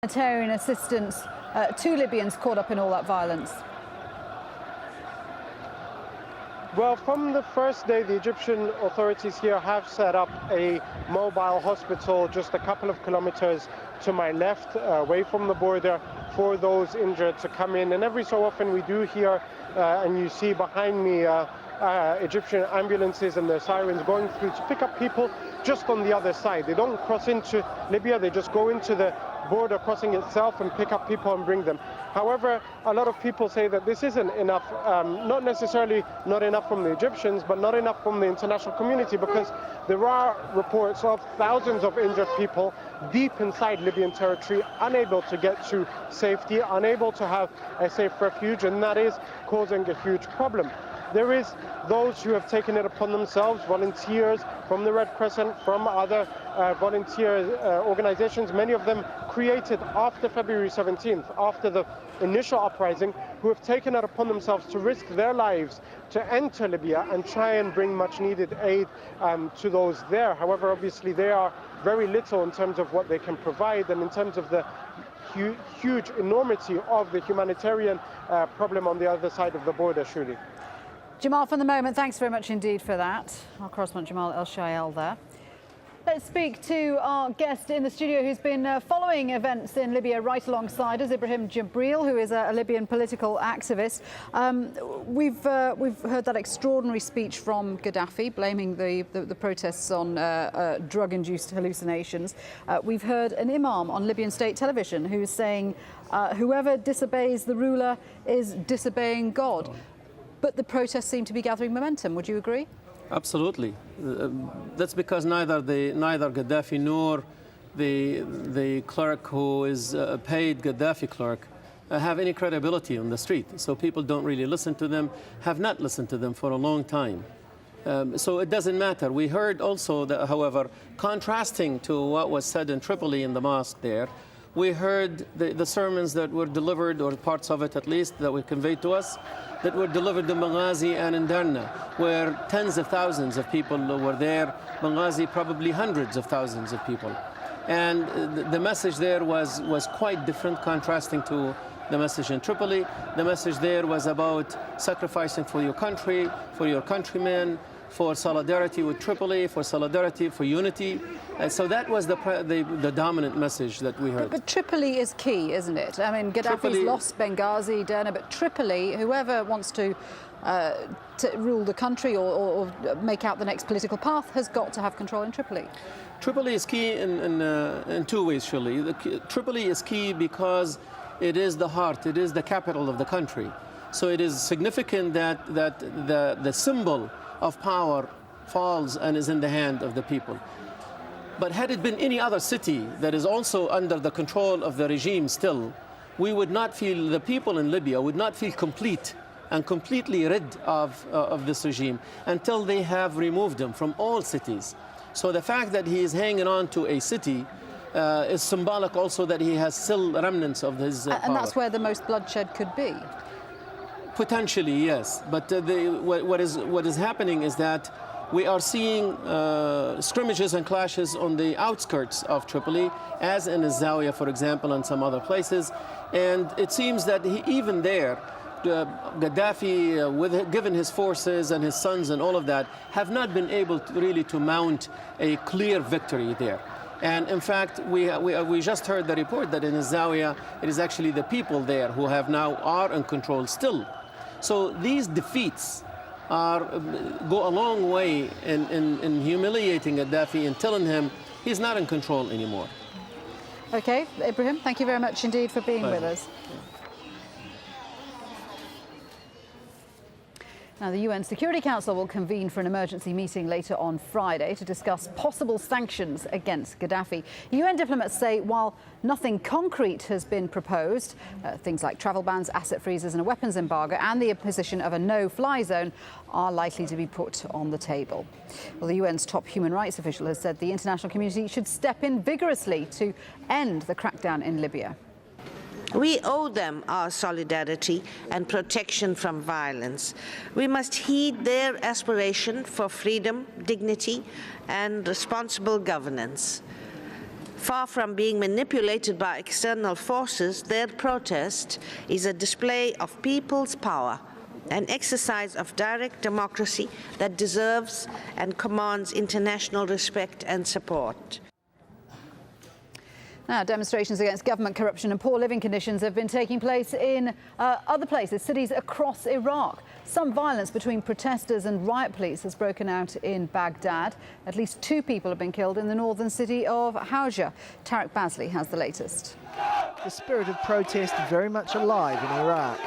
Humanitarian assistance to Libyans caught up in all that violence? Well, from the first day, the Egyptian authorities here have set up a mobile hospital just a couple of kilometers to my left, away from the border, for those injured to come in. And every so often we do hear, and you see behind me, Egyptian ambulances and their sirens going through to pick up people just on the other side. They don't cross into Libya, they just go into the border crossing itself and pick up people and bring them. However, a lot of people say that this isn't enough, not necessarily not enough from the Egyptians, but not enough from the international community, because there are reports of thousands of injured people deep inside Libyan territory, unable to get to safety, unable to have a safe refuge, and that is causing a huge problem. There is those who have taken it upon themselves, volunteers from the Red Crescent, from other volunteer organizations, many of them created after February 17th, after the initial uprising, who have taken it upon themselves to risk their lives to enter Libya and try and bring much needed aid to those there. However, obviously they are very little in terms of what they can provide and in terms of the huge enormity of the humanitarian problem on the other side of the border, Shuli. Jamal, from the moment, thanks very much indeed for that. Our correspondent Jamal El-Shayel there. Let's speak to our guest in the studio who's been following events in Libya right alongside us, Ibrahim Jibril, who is a Libyan political activist. We've heard that extraordinary speech from Gaddafi blaming the protests on drug-induced hallucinations. We've heard an imam on Libyan state television who's saying whoever disobeys the ruler is disobeying God. But the protests seem to be gathering momentum. Would you agree? Absolutely. That's because neither Gaddafi nor the clerk who is a paid Gaddafi clerk have any credibility on the street. So people don't really listen to them, have not listened to them for a long time. So it doesn't matter. We heard also that, however, contrasting to what was said in Tripoli in the mosque there, we heard the sermons that were delivered, or parts of it at least, that were conveyed to us, that were delivered in Benghazi and in Derna, where tens of thousands of people were there. Benghazi, probably hundreds of thousands of people. And the message there was quite different, contrasting to the message in Tripoli. The message there was about sacrificing for your country, for your countrymen, for solidarity with Tripoli, for solidarity, for unity. So that was the dominant message that we heard. But Tripoli is key, isn't it? I mean, Gaddafi's lost Benghazi, Derna, but Tripoli, whoever wants to rule the country or make out the next political path, has got to have control in Tripoli. Tripoli is key in two ways, surely. Tripoli is key because it is the heart, it is the capital of the country. So it is significant that the symbol of power falls and is in the hand of the people. But had it been any other city that is also under the control of the regime still, we would not feel, the people in Libya would not feel complete and completely rid of this regime until they have removed him from all cities. So the fact that he is hanging on to a city is symbolic also that he has still remnants of his power. And that's where the most bloodshed could be. Potentially, yes. But what is happening is that we are seeing scrimmages and clashes on the outskirts of Tripoli, as in Zawiya, for example, and some other places. And it seems that even there, Gaddafi, given his forces and his sons and all of that, have not been able to mount a clear victory there. And in fact, we just heard the report that in Zawiya, it is actually the people there who are in control still. So these defeats go a long way in humiliating Gaddafi and telling him he's not in control anymore. Okay, Ibrahim, thank you very much indeed for being with us. Now, the UN Security Council will convene for an emergency meeting later on Friday to discuss possible sanctions against Gaddafi. UN diplomats say while nothing concrete has been proposed, things like travel bans, asset freezes and a weapons embargo and the imposition of a no-fly zone are likely to be put on the table. Well, the UN's top human rights official has said the international community should step in vigorously to end the crackdown in Libya. We owe them our solidarity and protection from violence. We must heed their aspiration for freedom, dignity, and responsible governance. Far from being manipulated by external forces, their protest is a display of people's power, an exercise of direct democracy that deserves and commands international respect and support. Now, demonstrations against government corruption and poor living conditions have been taking place in other places, cities across Iraq. Some violence between protesters and riot police has broken out in Baghdad. At least 2 people have been killed in the northern city of AlJazeera. Tarek Bazley has the latest. The spirit of protest very much alive in Iraq.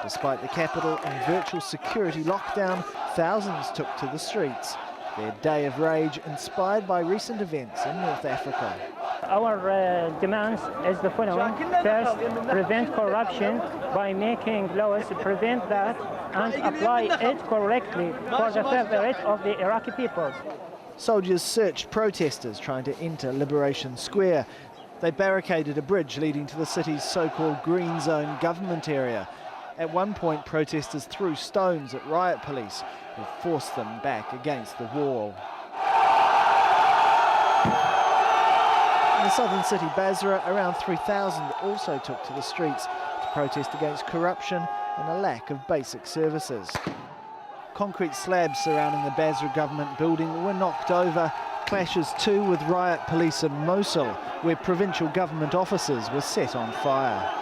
Despite the capital and virtual security lockdown, thousands took to the streets. Their day of rage inspired by recent events in North Africa. Our demands is the following. First, prevent corruption by making laws, prevent that, and apply it correctly for the furtherance of the Iraqi people. Soldiers searched protesters trying to enter Liberation Square. They barricaded a bridge leading to the city's so-called Green Zone government area. At one point, protesters threw stones at riot police, who forced them back against the wall. In the southern city Basra, around 3,000 also took to the streets to protest against corruption and a lack of basic services. Concrete slabs surrounding the Basra government building were knocked over. Clashes too with riot police in Mosul, where provincial government offices were set on fire.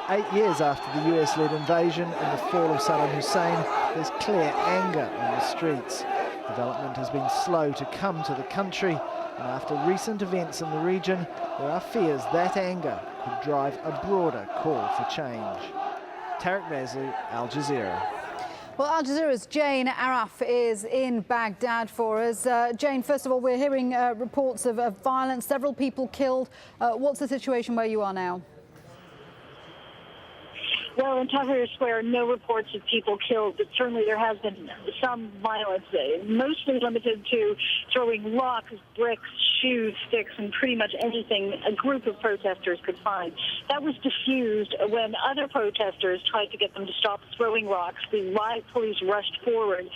8 years after the US-led invasion and the fall of Saddam Hussein, there's clear anger on the streets. Development has been slow to come to the country, and after recent events in the region, there are fears that anger could drive a broader call for change. Tarek Bazley, AlJazeera. Well, AlJazeera's Jane Araf is in Baghdad for us. Jane, first of all, we're hearing reports of violence, several people killed. What's the situation where you are now? Well, in Tahrir Square, no reports of people killed, but certainly there has been some violence, mostly limited to throwing rocks, bricks, shoes, sticks, and pretty much anything a group of protesters could find. That was diffused when other protesters tried to get them to stop throwing rocks. The riot police rushed forward,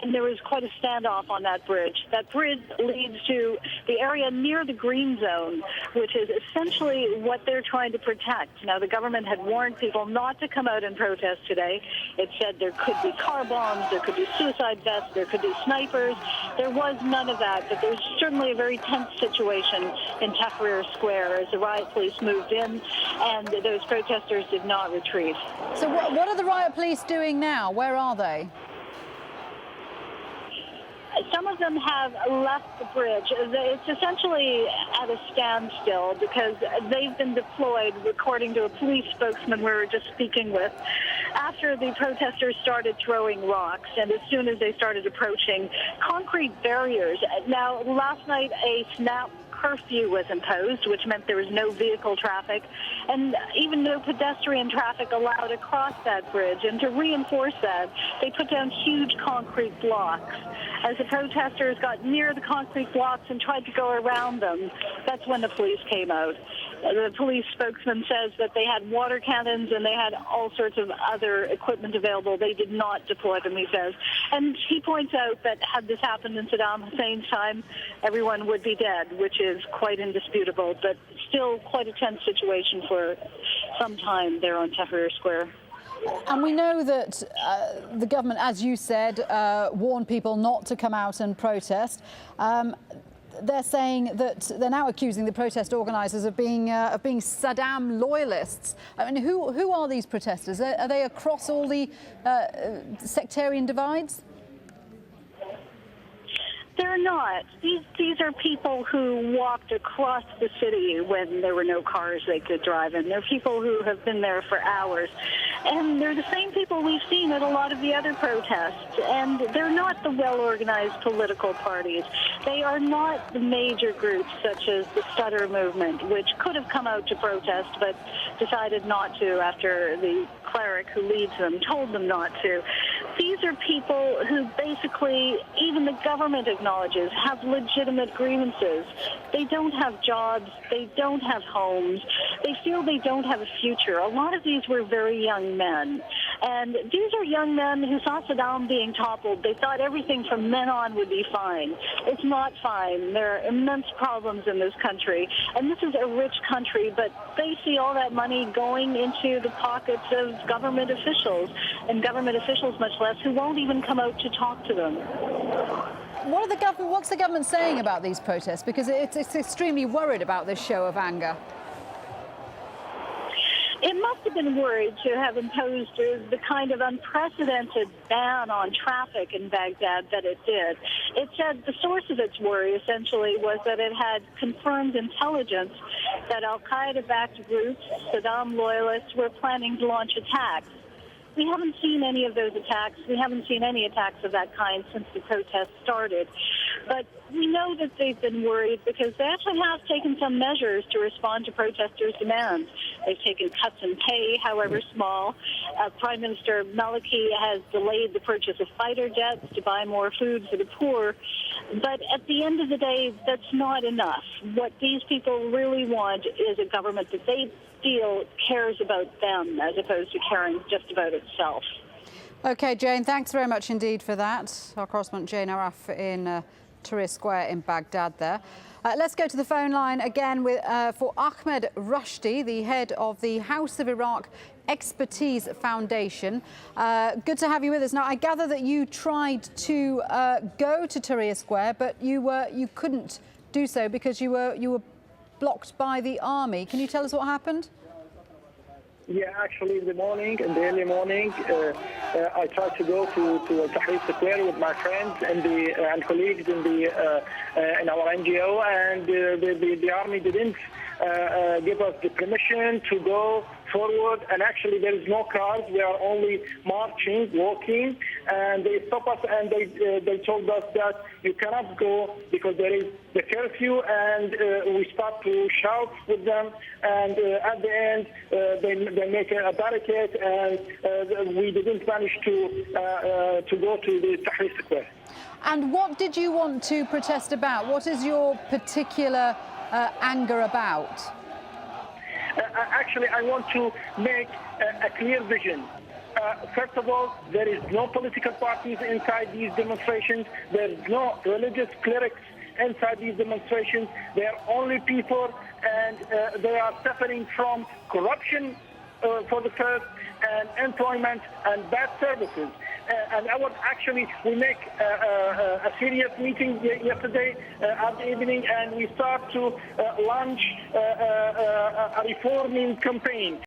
and there was quite a standoff on that bridge. That bridge leads to the area near the Green Zone, which is essentially what they're trying to protect. Now, the government had warned people not to come out and protest today. It said there could be car bombs, there could be suicide vests, there could be snipers. There was none of that, but there's certainly a very tense situation in Tahrir Square as the riot police moved in, and those protesters did not retreat. So what are the riot police doing now? Where are they? Some of them have left the bridge. It's essentially at a standstill because they've been deployed, according to a police spokesman we were just speaking with, after the protesters started throwing rocks and as soon as they started approaching concrete barriers. Now, last night a snap curfew was imposed, which meant there was no vehicle traffic and even no pedestrian traffic allowed across that bridge. And to reinforce that, they put down huge concrete blocks. As the protesters got near the concrete blocks and tried to go around them, that's when the police came out. The police spokesman says that they had water cannons and they had all sorts of other equipment available. They did not deploy them, he says. And he points out that had this happened in Saddam Hussein's time, everyone would be dead, which is quite indisputable, but still quite a tense situation for some time there on Tahrir Square. And we know that the government, as you said, warned people not to come out and protest. They're saying that they're now accusing the protest organisers of being Saddam loyalists. I mean, who are these protesters? Are they across all the sectarian divides? They're not. These are people who walked across the city when there were no cars they could drive in. They're people who have been there for hours. And they're the same people we've seen at a lot of the other protests. And they're not the well-organized political parties. They are not the major groups such as the Stutter movement, which could have come out to protest but decided not to after the cleric who leads them told them not to. These are people who basically, even the government acknowledges, have legitimate grievances. They don't have jobs. They don't have homes. They feel they don't have a future. A lot of these were very young men. And these are young men who saw Saddam being toppled. They thought everything from then on would be fine. It's not fine. There are immense problems in this country. And this is a rich country, but they see all that money going into the pockets of government officials, and government officials much less, who won't even come out to talk to them. What's the government saying about these protests? Because it's extremely worried about this show of anger. It must have been worried to have imposed the kind of unprecedented ban on traffic in Baghdad that it did. It said the source of its worry essentially was that it had confirmed intelligence that al-Qaeda-backed groups, Saddam loyalists, were planning to launch attacks. We haven't seen any of those attacks. We haven't seen any attacks of that kind since the protests started. But we know that they've been worried because they actually have taken some measures to respond to protesters' demands. They've taken cuts in pay, however small. Prime Minister Maliki has delayed the purchase of fighter jets to buy more food for the poor. But at the end of the day, that's not enough. What these people really want is a government that they feel cares about them as opposed to caring just about itself. OK, Jane, thanks very much indeed for that. Our correspondent Jane Araf in Tahrir Square in Baghdad there. Let's go to the phone line again for Ahmed Rushdie, the head of the House of Iraq Expertise Foundation. Good to have you with us. Now, I gather that you tried to go to Tahrir Square, but you couldn't do so because you were blocked by the army. Can you tell us what happened? Yeah, actually, in the early morning, I tried to go to Tahrir Square with my friends and colleagues in our NGO, and the army didn't give us the permission to go forward. And actually, there is no cars. We are only marching, walking, and they stopped us and they told us that you cannot go because there is the curfew, and we start to shout with them, and at the end they make a barricade, and we didn't manage to go to the Tahrir Square. And what did you want to protest about? What is your particular anger about? Actually, I want to make a clear vision. First of all, there is no political parties inside these demonstrations. There is no religious clerics inside these demonstrations. They are only people, and they are suffering from corruption for the first, and employment and bad services. And we make a serious meeting yesterday at the evening, and we start to launch a reforming campaign.